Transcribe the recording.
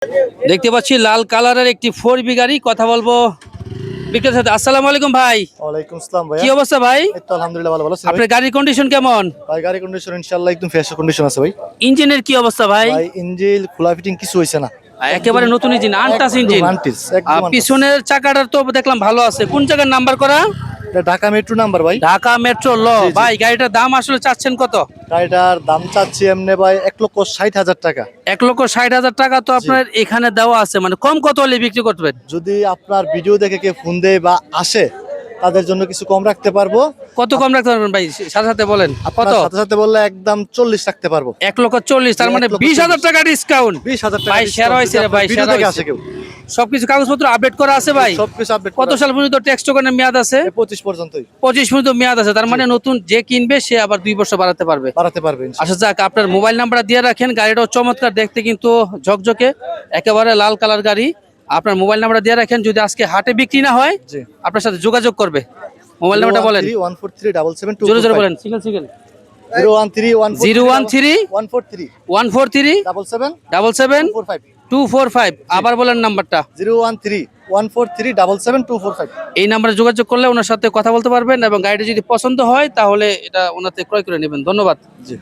দেখতে পাচ্ছি লাল কালারের একটি 4B গাড়ি। কথা বলবো বিক্রেতার সাথে। আসসালামু আলাইকুম ভাই। ওয়ালাইকুম আসসালাম ভাই। কি অবস্থা ভাই? এই তো আলহামদুলিল্লাহ ভালো আছি ভাই। আপনার গাড়ির কন্ডিশন কেমন? ভাই গাড়ি কন্ডিশন ইনশাআল্লাহ একদম ফ্রেশ কন্ডিশন আছে ভাই। ইঞ্জিনের কি অবস্থা ভাই? ভাই ইঞ্জিন খোলা ফিটিং কিছু হইছে না। একেবারে নতুন ইঞ্জিন, আনটাচ ইঞ্জিন। পিছনের চাকাটার তো দেখলাম ভালো আছে। কোন জায়গার নাম্বার করা? ঢাকা মেট্রো নাম্বার ভাই। ঢাকা মেট্রো ল। ভাই গাড়িটার দাম আসলে চাচ্ছেন কত? গাড়িটার দাম চাচ্ছি এমনি ভাই 1,60,000 টাকা। 1,60,000 টাকা তো আপনার এখানে দেওয়া আছে, মানে কম কত হলে বিক্রি করবেন? যদি আপনার ভিডিও দেখে কেউ ফোন দেয় বা আসে তাদের জন্য কিছু কম রাখতে পারবো। কত কম রাখতে পারবেন ভাই? সাথে সাথে বলেন কত? সাথে সাথে বললে একদম 40 রাখতে পারবো। 1,40,000, তার মানে 20,000 টাকা ডিসকাউন্ট। 20,000 টাকা ভাই সেরা হয়েছে রে ভাই, ভিডিও সেরা দেখে হয়েছে। আসে কেউ। সবকিছু কাগজপত্র আপডেট করা আছে ভাই? সবকিছু আপডেট কত সাল পর্যন্ত ট্যাক্স টোকেনের মেয়াদ আছে? 25 পর্যন্তই 25 পর্যন্ত মেয়াদ আছে, তার মানে নতুন যে কিনবে সে আবার 2 বছর বাড়াতে পারবে। বাড়াতে পারবে আচ্ছা যাক, আপনার মোবাইল নাম্বারটা দিয়ে রাখেন। গাড়িটাও চমৎকার দেখতে, কিন্তু ঝকঝকে একেবারে লাল কালার গাড়ি। আপনার মোবাইল নাম্বারটা দিয়ে রাখেন, যদি আজকে হাটে বিক্রি না হয় জি। আপনার সাথে যোগাযোগ করবে। মোবাইল নাম্বারটা বলেন। 143777245 জোরে জোরে বলেন, সিঙ্গেল সিঙ্গেল। 013 143 77 245। আবার বলেন নাম্বারটা। 013 এই নাম্বারে যোগাযোগ করলে ওনার সাথে কথা বলতে পারবেন, এবং গাড়িটা যদি পছন্দ হয় তাহলে এটা ওনাতে ক্রয় করে নেবেন। ধন্যবাদ। জি।